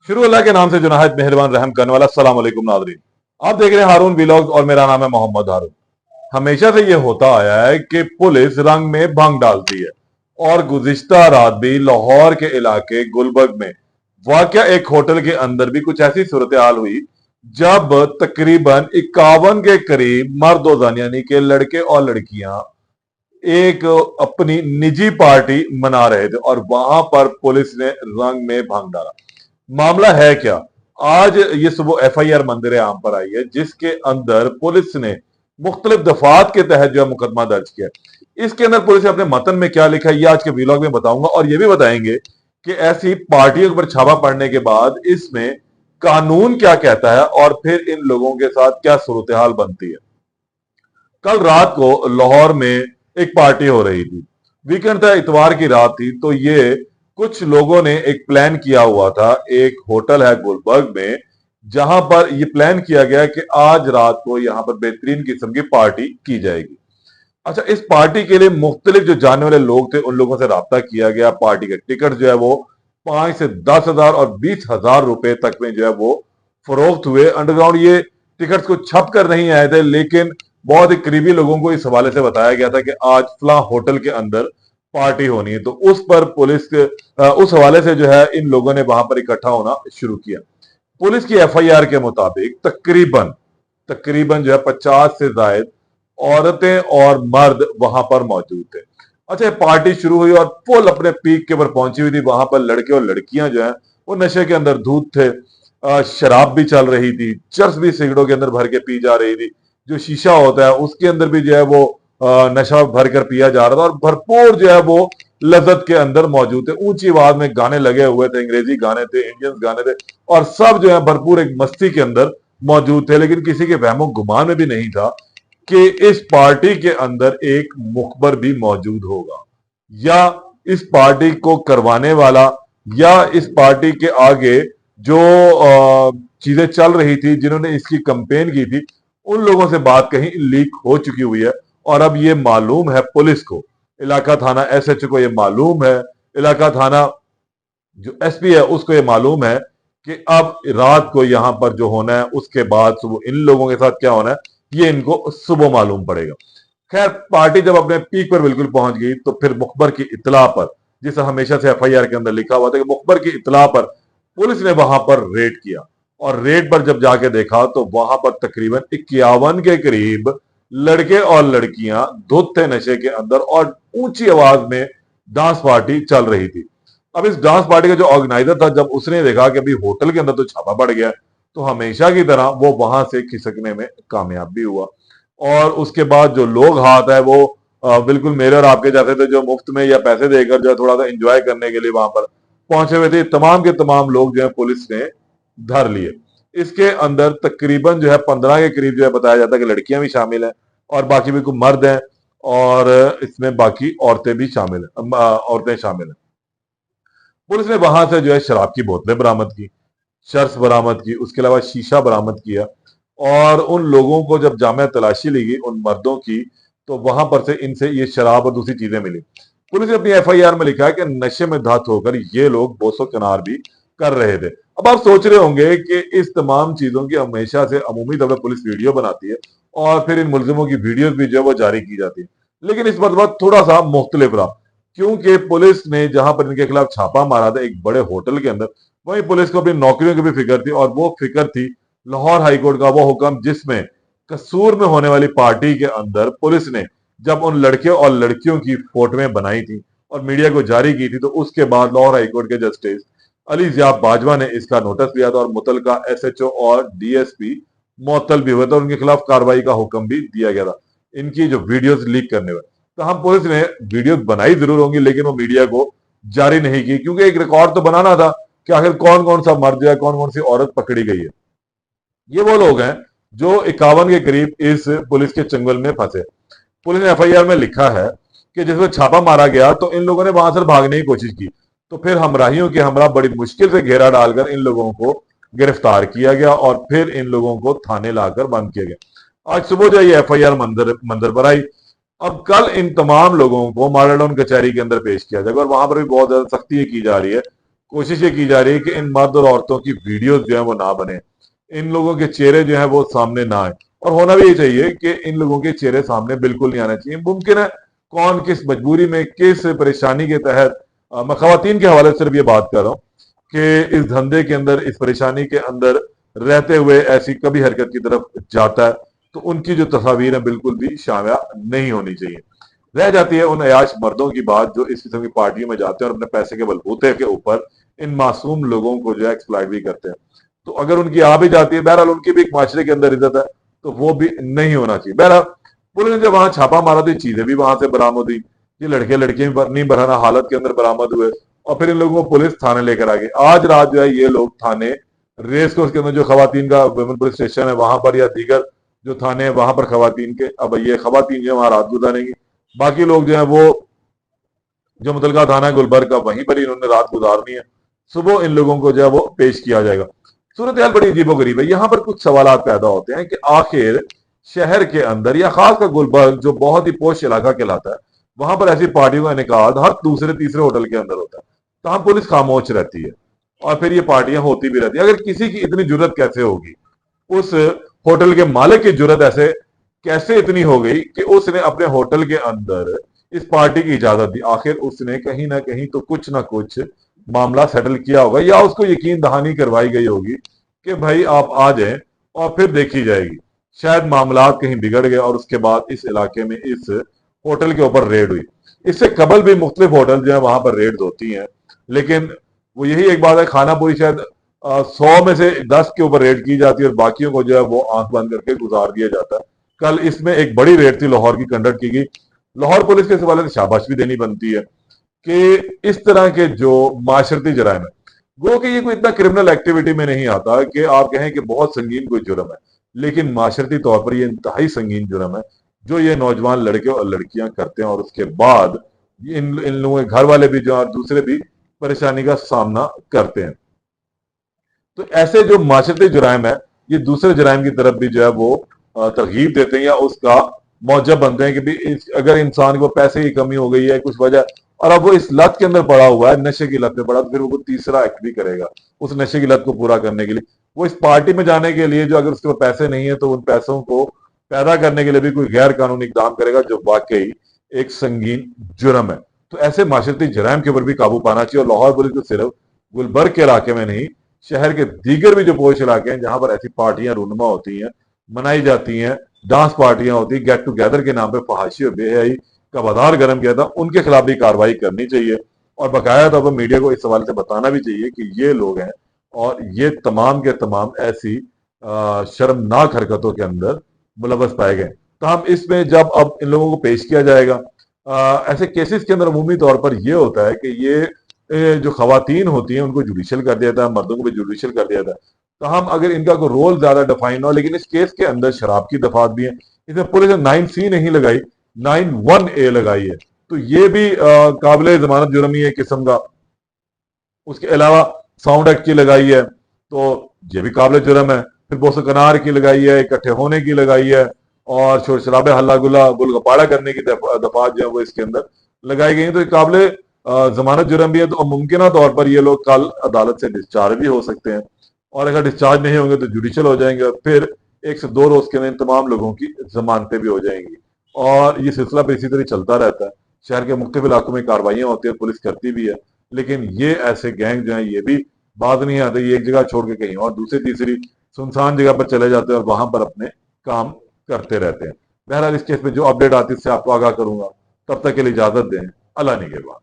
शुरू अल्लाह के नाम से जो नहायत मेहरबान रहम करने वाला। अस्सलाम वालेकुम नाज़रीन, आप देख रहे हैं हारून व्लॉग्स और मेरा नाम है मोहम्मद हारून। हमेशा से ये होता आया है कि पुलिस रंग में भंग डालती है और गुज़िश्ता रात भी लाहौर के इलाके गुलबर्ग में वाकया एक होटल के अंदर भी कुछ ऐसी सूरत हाल हुई जब तकरीबन 51 के करीब मर्द और जन यानी कि लड़के और लड़कियां एक अपनी निजी पार्टी मना रहे थे और वहां पर पुलिस ने रंग में भंग डाला। मामला है क्या? आज ये सुबह एफआईआर मंदिर आम पर आई है जिसके अंदर पुलिस ने मुख्तलिफ दफात के तहत जो है मुकदमा दर्ज किया। इसके अंदर पुलिस ने अपने मतन में क्या लिखा है ये आज के वीलॉग में बताऊंगा और ये भी बताएंगे कि ऐसी पार्टियों के ऊपर छापा पड़ने के बाद इसमें कानून क्या कहता है और फिर इन लोगों के साथ क्या सूरत हाल बनती है। कल रात को लाहौर में एक पार्टी हो रही थी, वीकेंड था, इतवार की रात थी। तो ये कुछ लोगों ने एक प्लान किया हुआ था, एक होटल है गुलबर्ग में जहां पर ये प्लान किया गया कि आज रात को यहां पर बेहतरीन किस्म की पार्टी की जाएगी। अच्छा, इस पार्टी के लिए मुख्तलिफ जो जाने वाले लोग थे उन लोगों से रब्ता किया गया। पार्टी के टिकट जो है वो 5 से 10 हजार और 20 हजार रुपए तक में जो है वो फरोख्त हुए। अंडरग्राउंड ये टिकट्स को छप कर नहीं आए थे, लेकिन बहुत ही करीबी लोगों को इस हवाले से बताया गया था कि आज फला होटल के अंदर पार्टी होनी है। तो उस पर पुलिस के उस हवाले से जो है इन लोगों ने वहां पर इकट्ठा होना शुरू किया। पुलिस की एफआईआर के मुताबिक तकरीबन तकरीबन जो है 50 से ज्यादा औरतें और मर्द वहां पर मौजूद थे। अच्छा, ये पार्टी शुरू हुई और फुल अपने पीक के ऊपर पहुंची हुई थी। वहां पर लड़के और लड़कियां जो है वो नशे के अंदर धूत थे। शराब भी चल रही थी, चर्स भी सिगरेटों के अंदर भर के पी जा रही थी। जो शीशा होता है उसके अंदर भी जो है वो नशा भर कर पिया जा रहा था और भरपूर जो है वो लज्जत के अंदर मौजूद थे। ऊंची आवाज में गाने लगे हुए थे, अंग्रेजी गाने थे, इंडियंस गाने थे और सब जो है भरपूर एक मस्ती के अंदर मौजूद थे। लेकिन किसी के वहमो गुमान में भी नहीं था कि इस पार्टी के अंदर एक मुखबर भी मौजूद होगा या इस पार्टी को करवाने वाला या इस पार्टी के आगे जो चीजें चल रही थी, जिन्होंने इसकी कंपेन की थी, उन लोगों से बात कहीं लीक हो चुकी हुई है। और अब ये मालूम है पुलिस को, इलाका थाना एसएचओ को ये मालूम है, इलाका थाना जो एसपी है उसको ये मालूम है कि अब रात को यहां पर जो होना है उसके बाद सुबह इन लोगों के साथ क्या होना है ये इनको सुबह मालूम पड़ेगा। खैर, पार्टी जब अपने पीक पर बिल्कुल पहुंच गई तो फिर मुखबर की इतला पर, जिसे हमेशा से एफआईआर के अंदर लिखा हुआ था कि मुखबर की इतला पर पुलिस ने वहां पर रेड किया और रेड पर जब जाके देखा तो वहां पर तकरीबन 51 के करीब लड़के और लड़कियां धुत थे नशे के अंदर और ऊंची आवाज में डांस पार्टी चल रही थी। अब इस डांस पार्टी का जो ऑर्गेनाइजर था, जब उसने देखा कि अभी होटल के अंदर तो छापा पड़ गया, तो हमेशा की तरह वो वहां से खिसकने में कामयाब भी हुआ। और उसके बाद जो लोग हाथ है वो बिल्कुल मेरे और आपके जैसे थे, जो मुफ्त में या पैसे देकर जो है थोड़ा सा एंजॉय करने के लिए वहां पर पहुंचे हुए थे। तमाम के तमाम लोग जो है पुलिस ने धर लिए। इसके अंदर तकरीबन जो है 15 के करीब जो है बताया जाता है कि लड़कियां भी शामिल हैं और बाकी भी कुछ मर्द हैं और इसमें बाकी औरतें भी शामिल हैं, औरतें शामिल हैं। पुलिस ने वहां से जो है शराब की बोतलें बरामद की, चर्स बरामद की, उसके अलावा शीशा बरामद किया। और उन लोगों को जब जामे तलाशी ली गई उन मर्दों की, तो वहां पर से इनसे ये शराब और दूसरी चीजें मिली। पुलिस ने अपनी एफआईआर में लिखा है कि नशे में धत होकर ये लोग बोसो चनार भी कर रहे थे। अब आप सोच रहे होंगे कि इस तमाम चीजों की हमेशा से अमूमी तौर पर पुलिस वीडियो बनाती है और फिर इन मुलजिमों की वीडियोस भी जो है वो जारी की जाती है, लेकिन इस मरतबा थोड़ा सा मुख्तलिफ रहा, क्योंकि पुलिस ने जहां पर इनके खिलाफ छापा मारा था एक बड़े होटल के अंदर, वहीं पुलिस को अपनी नौकरियों की भी फिक्र थी और वो फिक्र थी लाहौर हाईकोर्ट का वो हुक्म जिसमें कसूर में होने वाली पार्टी के अंदर पुलिस ने जब उन लड़के और लड़कियों की फोटोएं बनाई थी और मीडिया को जारी की थी, तो उसके बाद लाहौर हाईकोर्ट के जस्टिस अली जिया बाजवा ने इसका नोटिस लिया था और मुतलका एसएचओ और डीएसपी मुअत्तल भी हुए थे और उनके खिलाफ कार्रवाई का हुक्म भी दिया गया था इनकी जो वीडियोस लीक करने में। तो हम पुलिस ने वीडियो बनाई जरूर होंगी लेकिन वो मीडिया को जारी नहीं की, क्योंकि एक रिकॉर्ड तो बनाना था कि आखिर कौन कौन सा मर्द है, कौन कौन सी औरत पकड़ी गई है। ये वो लोग हैं जो 51 के करीब इस पुलिस के चंगुल में फंसे। पुलिस ने एफआईआर में लिखा है कि जिसमें छापा मारा गया तो इन लोगों ने वहां से भागने की कोशिश की, तो फिर हमराहियों के हमरा बड़ी मुश्किल से घेरा डालकर इन लोगों को गिरफ्तार किया गया और फिर इन लोगों को थाने लाकर बंद किया गया। आज सुबह जो ये एफआईआर मंदिर मंदिर पर आई। अब कल इन तमाम लोगों को मॉडल टाउन कचहरी के अंदर पेश किया जाएगा और वहां पर भी बहुत ज्यादा सख्ती की जा रही है। कोशिश ये की जा रही है कि इन मर्द और औरतों की वीडियोस जो है वो ना बने, इन लोगों के चेहरे जो है वो सामने ना आए। और होना भी ये चाहिए कि इन लोगों के चेहरे सामने बिल्कुल नहीं आना चाहिए। मुमकिन है कौन किस मजबूरी में, किस परेशानी के तहत, मैं खवातीन के हवाले से सिर्फ ये बात कर रहा हूँ कि इस धंधे के अंदर, इस परेशानी के अंदर रहते हुए ऐसी कभी हरकत की तरफ जाता है, तो उनकी जो तस्वीर है बिल्कुल भी शामिल नहीं होनी चाहिए। रह जाती है उन अयाश मर्दों की बात जो इस किस्म की पार्टियों में जाते हैं और अपने पैसे के बलबूते के ऊपर इन मासूम लोगों को जो है एक्सप्लॉइट भी करते हैं। तो अगर उनकी आ भी जाती है, बहरहाल उनकी भी एक माशरे के अंदर इज्जत है, तो वो भी नहीं होना चाहिए। बहरहाल पुलिस ने जब वहां छापा मारा तो ये चीजें भी वहां से बरामद हुई। ये लड़के लड़कियां नहीं बरहना हालत के अंदर बरामद हुए और फिर इन लोगों को पुलिस थाने लेकर आ गई। आज रात जो है ये लोग थाने रेस कोर्स के अंदर जो खवातीन का वुमेन पुलिस स्टेशन है वहां पर, या दीगर जो थाने हैं वहां पर खवातीन के, अब ये खवातीन जो है वहां रात गुजारेंगी। बाकी लोग जो है वो जो मुतलका थाना है गुलबर्ग का, वहीं पर ही इन्होंने रात गुजारनी है। सुबह इन लोगों को जो है वो पेश किया जाएगा। सूरत हाल बड़ी अजीबोगरीब है। यहाँ पर कुछ सवाल पैदा होते हैं कि आखिर शहर के अंदर या खासकर गुलबर्ग जो बहुत ही पोश इलाका कहलाता है, वहां पर ऐसी पार्टियों का इनेकाद हर दूसरे तीसरे होटल के अंदर होता है। तहाँ पुलिस खामोश रहती है और फिर ये पार्टियां होती भी रहती है। अगर किसी की इतनी जुर्रत कैसे होगी, उस होटल के मालिक की जुर्रत ऐसे कैसे इतनी हो गई कि उसने अपने होटल के अंदर इस पार्टी की इजाजत दी। आखिर उसने कहीं ना कहीं तो कुछ ना कुछ मामला सेटल किया होगा, या उसको यकीन दहानी करवाई गई होगी कि भाई आप आ जाएं और फिर देखी जाएगी। शायद मामला कहीं बिगड़ गए और उसके बाद इस इलाके में इस होटल के ऊपर रेड हुई। इससे कबल भी मुख्तलिफ होटल जो है वहां पर रेड होती हैं, लेकिन वो यही एक बात है, खाना पूरी शायद 100 में से 10 के ऊपर रेड की जाती है और बाकियों को जो है वो आंख बंद करके गुजार दिया जाता है। कल इसमें एक बड़ी रेड थी लाहौर की, कंडक्ट की गई। लाहौर पुलिस के इस हवाले से शाबाश भी देनी बनती है कि इस तरह के जो माशरती जराइम है, गो कि ये कोई इतना क्रिमिनल एक्टिविटी में नहीं आता कि आप कहें कि बहुत संगीन कोई जुर्म है, लेकिन माशरती तौर पर ये इंतहाई संगीन जुर्म है जो ये नौजवान लड़के और लड़कियां करते हैं। और उसके बाद इन लोगों के घर वाले भी जो और दूसरे भी परेशानी का सामना करते हैं। तो ऐसे जो माशरती जुराइम है, ये दूसरे जुराइम की तरफ भी जो है वो तरगीब देते हैं या उसका मौजब बनते हैं कि भी अगर इंसान को पैसे की कमी हो गई है कुछ वजह, और अब वो इस लत के अंदर पड़ा हुआ है, नशे की लत में पड़ा, तो फिर वो तीसरा एक्ट भी करेगा उस नशे की लत को पूरा करने के लिए। वो इस पार्टी में जाने के लिए जो अगर उसके पास पैसे नहीं है तो उन पैसों को पैदा करने के लिए भी कोई गैर कानूनी इकदाम करेगा, जो वाकई एक संगीन जुर्म है। तो ऐसे माशरती जराइम के ऊपर भी काबू पाना चाहिए। और लाहौर पुलिस को सिर्फ गुलबर्ग के इलाके में नहीं, शहर के दीगर भी जो पोश इलाके हैं जहां पर ऐसी पार्टियां रूनुमा होती हैं, मनाई जाती हैं, डांस पार्टियां होती, गेट टुगेदर के नाम पे फहाशी और बेहयाई का बाजार गर्म किया था, उनके खिलाफ भी कार्रवाई करनी चाहिए। और बकाया तौर पर मीडिया को इस सवाल से बताना भी चाहिए कि ये लोग हैं और ये तमाम के तमाम ऐसी शर्मनाक हरकतों के अंदर मुलवस पाए गए। तो हम इसमें जब अब इन लोगों को पेश किया जाएगा, ऐसे केसेस के अंदर अमूमी तौर पर यह होता है कि ये जो खवातीन होती हैं उनको जुडिशियल कर दिया था, मर्दों को भी जुडिशियल कर दिया था। तो हम अगर इनका कोई रोल ज्यादा डिफाइन हो, लेकिन इस केस के अंदर शराब की दफात भी है। इसमें पुलिस ने 9C नहीं लगाई, 91A लगाई है। तो ये भी काबिल जमानत जुर्म ही है किस्म का। उसके अलावा साउंड एक्ट की लगाई है, तो ये भी काबिल जुर्म है। फिर बोसो कनार की लगाई है, इकट्ठे होने की लगाई है, और शोर शराबे हल्ला गुल्ला गुलगपाड़ा करने की दफात जो है वो इसके अंदर लगाई गई है। तो काबिल जमानत जुर्म भी है। तो मुमकिन तौर पर ये लोग कल अदालत से डिस्चार्ज भी हो सकते हैं, और अगर डिस्चार्ज नहीं होंगे तो जुडिशियल हो जाएंगे, और फिर 1 से 2 रोज के अंदर तमाम लोगों की जमानतें भी हो जाएंगी। और ये सिलसिला पे इसी तरह चलता रहता है। शहर के मुख्तलिफ इलाकों में कार्रवाइयां होती है, पुलिस करती भी है, लेकिन ये ऐसे गैंग जो है ये भी बात नहीं आते, ये एक जगह छोड़ के कहीं और दूसरी तीसरी सुनसान जगह पर चले जाते हैं और वहां पर अपने काम करते रहते हैं। बहरहाल इस केस में जो अपडेट आती है उससे आपको आगाह करूंगा। तब तक के लिए इजाजत दें। अल्लाह निगहबान।